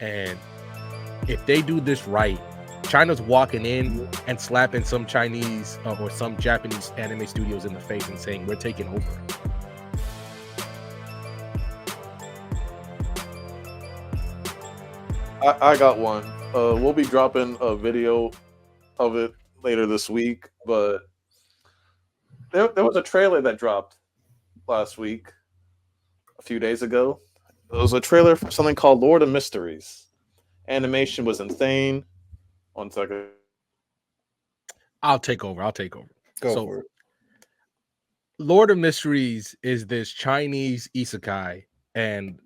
And if they do this right, China's walking in and slapping some Chinese or some Japanese anime studios in the face and saying, we're taking over. I got one. We'll be dropping a video of it later this week, but there was a trailer that dropped last week, a few days ago. It was a trailer for something called Lord of Mysteries. Animation was insane. 1 second. I'll take over. Go for it. Lord of Mysteries is this Chinese Isekai, and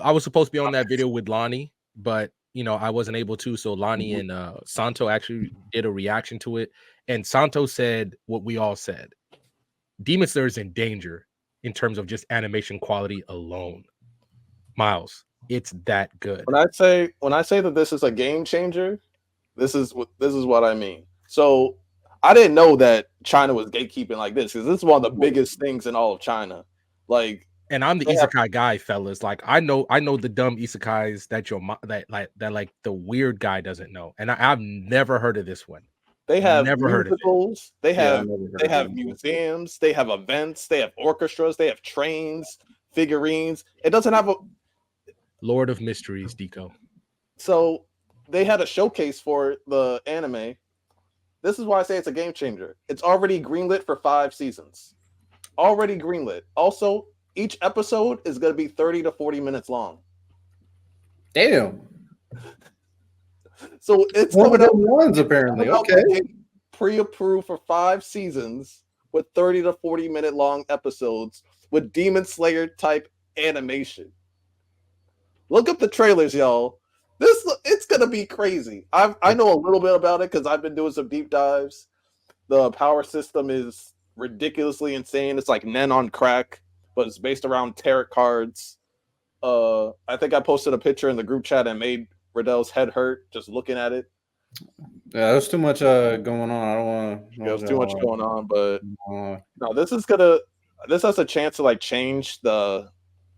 I was supposed to be on that video with Lani, but I wasn't able to. So Lani and Santo actually did a reaction to it, and Santo said what we all said: Demon Slayer is in danger in terms of just animation quality alone. Miles, it's that good. When I say that this is a game changer, this is what I mean. So I didn't know that China was gatekeeping like this, because this is one of the biggest things in all of China. And I'm the isekai guy, fellas. Like I know the dumb isekais that like the weird guy doesn't know, and I've never heard of this one. They have musicals, they have museums, they have events, they have orchestras, they have trains, figurines. It doesn't have a Lord of Mysteries, Deco. So they had a showcase for the anime. This is why I say it's a game changer. It's already greenlit for 5 seasons. Already greenlit. Also, each episode is going to be 30 to 40 minutes long. Damn. So it's one of the ones apparently. Okay. Pre-approved for 5 seasons with 30 to 40 minute long episodes with Demon Slayer type animation. Look up the trailers, y'all. It's gonna be crazy. I know a little bit about it because I've been doing some deep dives. The power system is ridiculously insane. It's like Nen on crack, but it's based around tarot cards. I think I posted a picture in the group chat and made Riddell's head hurt just looking at it. Yeah, there's too much going on. I don't want to. There's too much going on, but no, this has a chance to like change the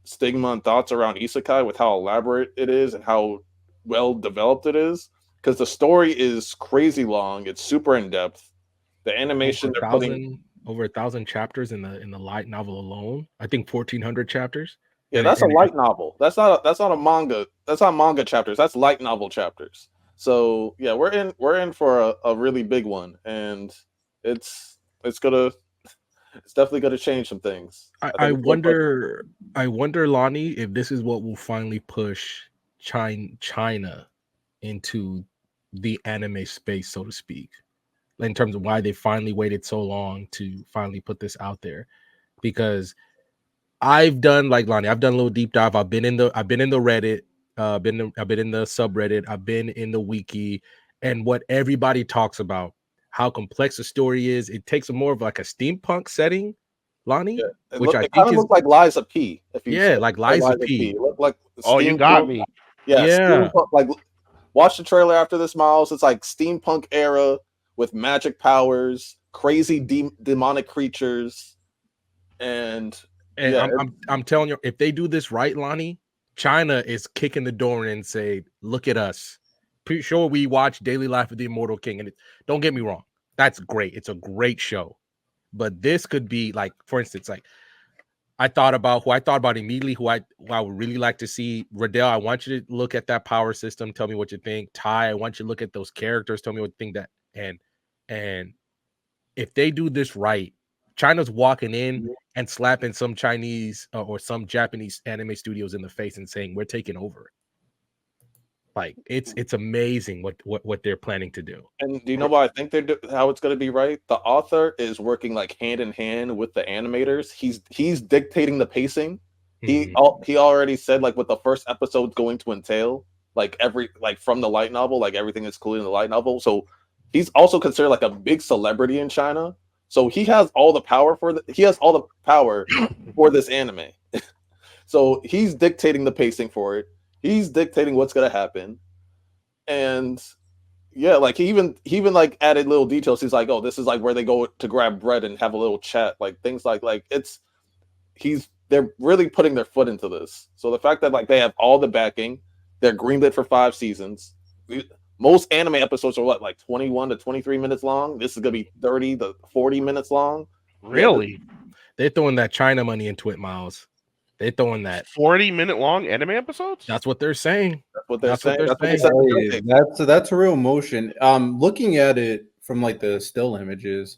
stigma and thoughts around isekai with how elaborate it is and how well developed it is, because the story is crazy long. It's super in depth. The animation over 1,000 chapters in the light novel alone. I think 1,400 chapters. Yeah, that's a light novel. That's not a manga. That's not manga chapters. That's light novel chapters. So yeah, we're in for a really big one, and it's definitely gonna change some things. I wonder, Lani, if this is what will finally push China into the anime space, so to speak, in terms of why they finally waited so long to finally put this out there. Because I've done, like Lani, I've done a little deep dive. I've been in the Reddit, I've been in the subreddit, I've been in the wiki, and what everybody talks about, how complex the story is. It takes more of like a steampunk setting, Lani, which I think looks like Liza P. Like Liza P. It looked like you got me. Yeah. Like, watch the trailer after this, Miles. It's like steampunk era with magic powers, crazy demonic creatures, and I'm telling you, if they do this right, Lani, China is kicking the door in and say, "Look at us." Pretty sure we watch Daily Life of the Immortal King, and don't get me wrong, that's great. It's a great show, but this could be like, for instance, like I thought about immediately, who I would really like to see. Riddell, I want you to look at that power system. Tell me what you think. Ty, I want you to look at those characters. Tell me what you think. And if they do this right, China's walking in and slapping some Chinese or some Japanese anime studios in the face and saying, we're taking over. Like it's amazing what they're planning to do. And do you know what I think how it's going to be right? The author is working like hand in hand with the animators. He's dictating the pacing. He already said like what the first episode's going to entail, like from the light novel, like everything is included in the light novel. So he's also considered like a big celebrity in China. So he has all the power for this anime. So he's dictating the pacing for it. He's dictating what's gonna happen, and yeah, like he even like added little details. He's like, oh, this is like where they go to grab bread and have a little chat, like things like they're really putting their foot into this. So the fact that like they have all the backing, They're greenlit for 5 seasons. Most anime episodes are what, like 21 to 23 minutes long. This is gonna be 30 to 40 minutes long. Really? They're throwing that China money into it, Miles. They're throwing that. 40-minute long anime episodes? That's what they're saying. That's what they're That's saying. what That's what they're they said. Hey, that's a real motion. Looking at it from like the still images,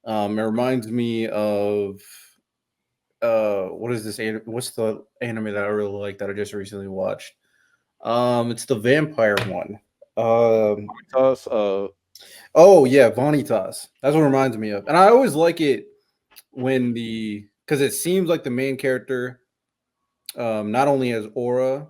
it reminds me of what is this? What's the anime that I really like that I just recently watched? It's the vampire one. Oh yeah, Vanitas. That's what it reminds me of. And I always like it when because it seems like the main character not only has aura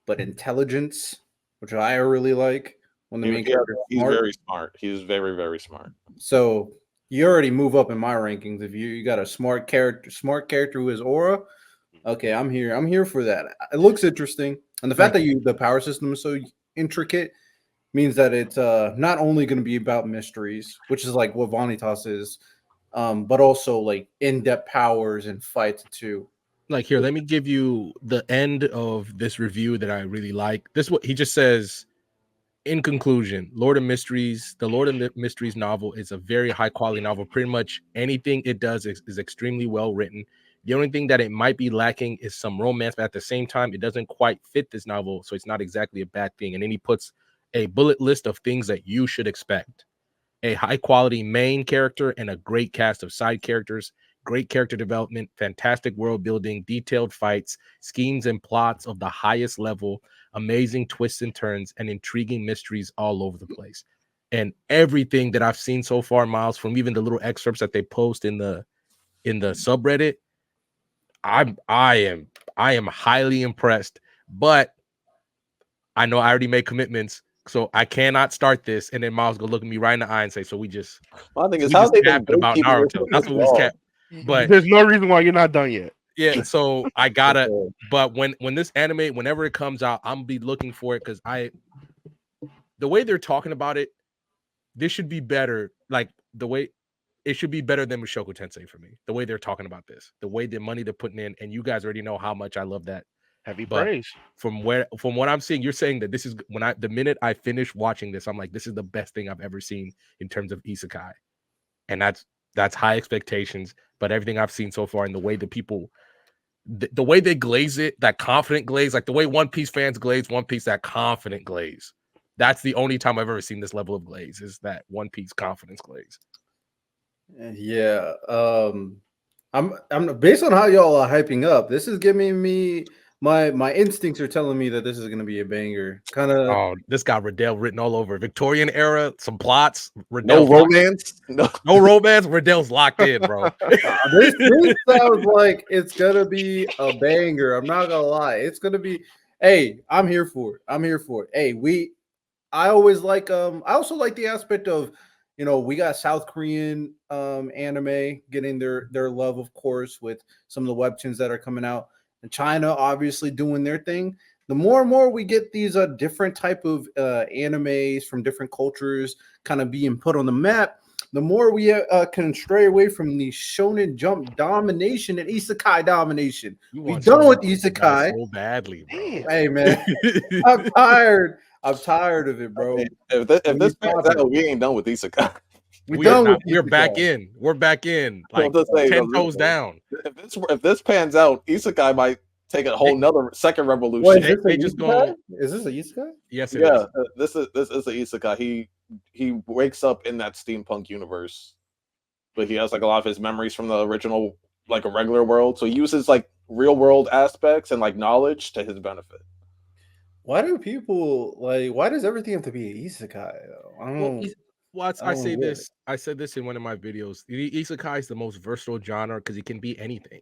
but intelligence, which I really like when the main character is He's smart. very smart. He's very, very smart. So you already move up in my rankings if you got a smart character who has aura. Okay, I'm here for that. It looks interesting, and the fact that the power system is so intricate means that it's not only going to be about mysteries, which is like what Vanitas is, but also like in-depth powers and fights too. Like, here, let me give you the end of this review that I really like. This what he just says. In conclusion, the Lord of Mysteries novel is a very high quality novel. Pretty much anything it does is extremely well written. The only thing that it might be lacking is some romance, but at the same time, it doesn't quite fit this novel, so it's not exactly a bad thing. And then he puts a bullet list of things that you should expect: a high quality main character and a great cast of side characters, great character development, fantastic world building, detailed fights, schemes and plots of the highest level, amazing twists and turns, and intriguing mysteries all over the place. And everything that I've seen so far, Miles, from even the little excerpts that they post in the subreddit, I am highly impressed. But I know I already made commitments, so I cannot start this. And then Miles go look at me right in the eye and say, "So we just." My thing is, We how just they been capping about gatekeeping this Naruto. That's what we was long? capping. But there's no reason why you're not done yet. yeah, so I gotta. But when this anime, whenever it comes out, I'm be looking for it because the way they're talking about it, this should be better. Like the way it should be better than Mushoku Tensei for me. The way they're talking about this, the way the money they're putting in, and you guys already know how much I love that. Heavy But praise. from what I'm seeing, you're saying that this is the minute I finish watching this, I'm like, this is the best thing I've ever seen in terms of isekai. And that's high expectations, but everything I've seen so far and the way the people, the way they glaze it, that confident glaze, like the way One Piece fans glaze One Piece, that confident glaze. That's the only time I've ever seen this level of glaze, is that One Piece confidence glaze. Yeah. I'm based on how y'all are hyping up. This is giving me my instincts are telling me that this is gonna be a banger. Kind of. Oh, this got Riddell written all over. Victorian era, some plots. No romance. No romance. Riddell's locked in, bro. This sounds like it's gonna be a banger. I'm not gonna lie. It's gonna be. Hey, I'm here for it. Hey, I always like. I also like the aspect of, we got South Korean anime getting their love, of course, with some of the webtoons that are coming out, and China obviously doing their thing. The more and more we get these different type of animes from different cultures kind of being put on the map, the more we can stray away from the Shonen Jump domination and Isekai domination. We done with Isekai so badly, bro. Hey man, I'm tired. I'm tired of it, bro. If this pans out, we ain't done with Isekai. We're back in. We're back in. Like 10 toes down. If this pans out, Isekai might take a whole nother second revolution. Is this a Isekai? Yes, it is. This is a Isekai. He wakes up in that steampunk universe, but he has like a lot of his memories from the original, like a regular world. So he uses like real world aspects and like knowledge to his benefit. Why do people why does everything have to be an Isekai though? I don't know. I said this in one of my videos. The Isekai is the most versatile genre because it can be anything.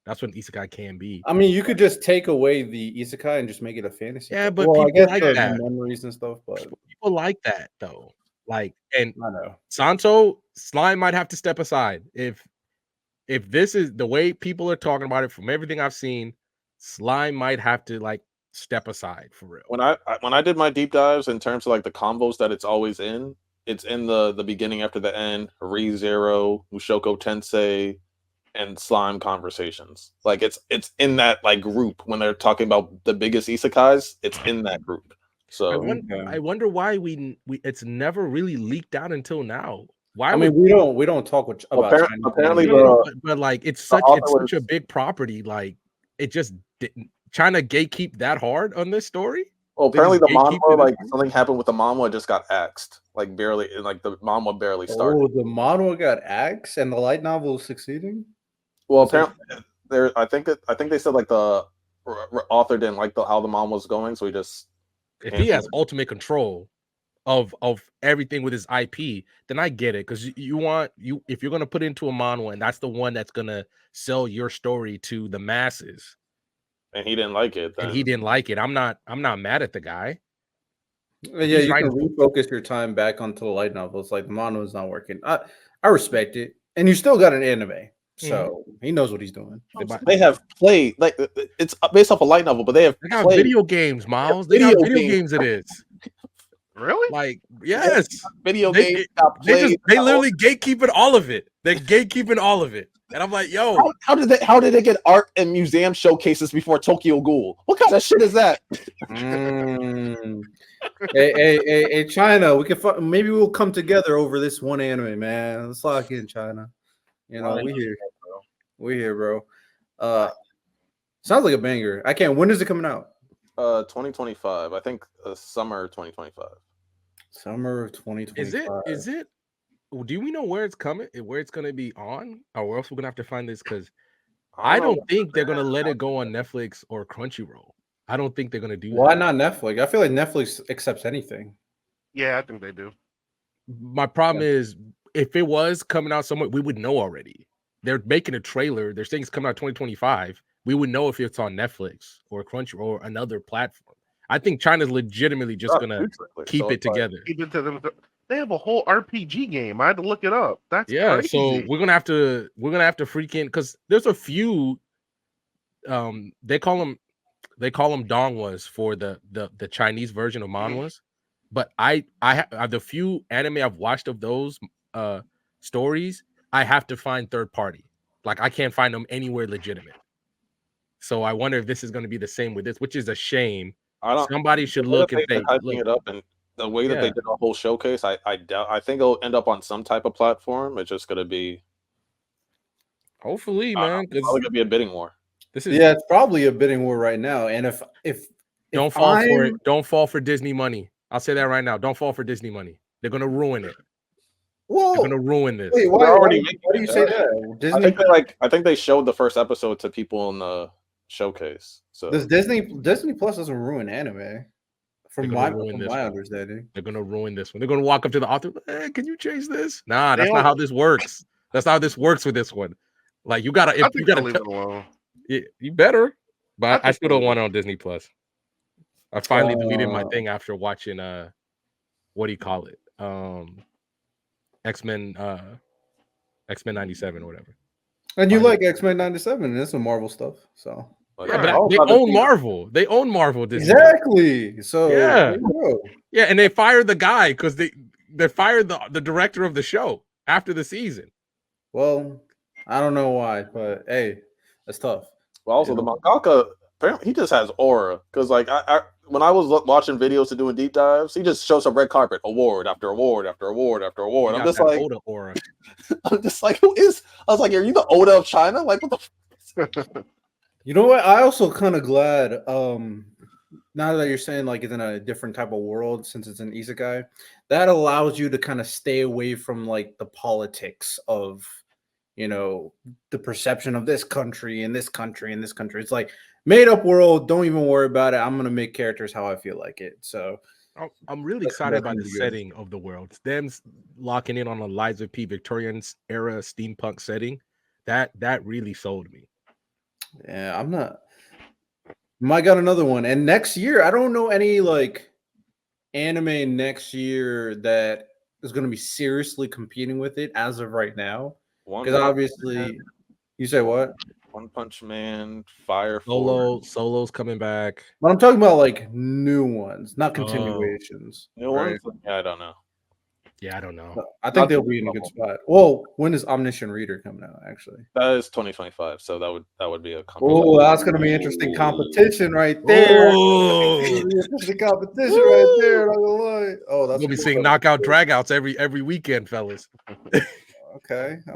That's what an Isekai can be. I mean, you could just take away the Isekai and just make it a fantasy. Yeah, but people I guess like that. Memories and stuff, but people like that though. Like, and I know Santo Slime might have to step aside if this is the way people are talking about it. From everything I've seen, Slime might have to like step aside for real. When I did my deep dives in terms of like the combos that it's always in, it's in the beginning after the end, Re:Zero, Mushoku Tensei, and slime conversations. Like it's in that like group when they're talking about the biggest isekais. It's in that group. So I wonder why we it's never really leaked out until now. Why I mean, we don't talk about Chinese apparently anime. but like it's the such author a big property. Like it just didn't China gatekeep that hard on this story. Well, They apparently just the gatekeep manhwa, it like this something happened with the manhwa, it just got axed. Like barely, like the manhwa barely started. Oh, the manhwa got axed and the light novel is succeeding. Well, Is that- apparently there. I think they said like the author didn't like how the manhwa was going, so he just. if he has ultimate control of everything with his IP, then I get it. Because if you're gonna put it into a manhwa and that's the one that's gonna sell your story to the masses, And he didn't like it. Then. and he didn't like it, I'm not mad at the guy. Yeah, you can refocus your time back onto the light novels. Like the manhwa is not working. I respect it, and you still got an anime, so he knows what he's doing. They have played like it's based off a light novel, but they got played video games, Miles. They got video games. It is Really? like yes, video they, games. Got played. They literally gatekeeping all of it. They're gatekeeping all of it, and I'm like, yo, how did they get art and museum showcases before Tokyo Ghoul? What kind of shit is that? Hey, China, we can maybe we'll come together over this one anime, man. Let's lock in, China. You know, we here, bro. Sounds like a banger. I can't. When is it coming out? 2025. I think summer 2025. Summer of 2025. Is it? Do we know where it's coming? Where it's gonna be on? Or else we're gonna have to find this because I don't think they're gonna let it go on Netflix or Crunchyroll. I don't think they're gonna do that. Why not Netflix? I feel like Netflix accepts anything. Yeah, I think they do. My problem is if it was coming out somewhere, we would know already. They're making a trailer. They're saying it's coming out 2025. We would know if it's on Netflix or Crunchyroll or another platform. I think China's legitimately just gonna keep it together. Keep it to them. They have a whole RPG game. I had to look it up. That's crazy. So we're gonna have to freaking because there's a few. They call them dongwas for the Chinese version of manhwas, but I have the few anime I've watched of those stories. I have to find third party. Like I can't find them anywhere legitimate. So I wonder if this is going to be the same with this, which is a shame. Somebody should look and say, hyping it up, and the way that they did a whole showcase, I doubt. I think it'll end up on some type of platform. It's just going to be, hopefully, man, because it's probably going to be a bidding war. It's probably a bidding war right now. And if don't fall for it, don't fall for Disney money. I'll say that right now. Don't fall for Disney money. They're going to ruin it. Whoa, they're going to ruin this. Wait, why do you say that? Disney? I think they showed the first episode to people in the showcase. So does Disney Plus doesn't ruin anime? From my understanding, they're gonna ruin this one. They're gonna walk up to the author. Hey, can you change this? Nah, that's not how this works. That's not how this works with this one. Like you gotta, if you gotta leave it alone. You better. But I still don't want it on Disney Plus. I finally deleted my thing after watching what do you call it? X-Men 97 or whatever. And you like X-Men 97, and there's some Marvel stuff. So yeah, but they own Marvel. They own Marvel. Disney. Exactly. So yeah, and they fired the guy because they fired the director of the show after the season. Well, I don't know why, but hey, that's tough. Well, also the mangaka, apparently he just has aura. Because like I when I was watching videos and doing deep dives, he just shows a red carpet, award after award after award after award. I'm just like, aura. I'm just like, who is? I was like, are you the Oda of China? Like, what the? You know what? I also kind of glad. Now that you're saying like it's in a different type of world, since it's an isekai, that allows you to kind of stay away from like the politics of, you know, the perception of this country and this country and this country. It's like made up world. Don't even worry about it. I'm gonna make characters how I feel like it. So I'm really excited by the setting of the world. Them locking in on a Liza P. Victorian era steampunk setting. That really sold me. Yeah, I'm not. I got another one, and next year I don't know any like anime next year that is going to be seriously competing with it as of right now. Because obviously, you say what? One Punch Man, Fire Solo's coming back. But I'm talking about like new ones, not continuations. New ones? Yeah, I don't know. Yeah, I don't know. I think Not they'll to be in a level. good spot. Well, when is Omniscient Reader coming out? Actually, That is 2025, so that would be a oh, that's gonna be interesting competition right there. Oh, It's gonna be interesting competition right there. Not gonna lie. Oh, that's we'll be cool. seeing knockout dragouts every weekend, fellas. Okay.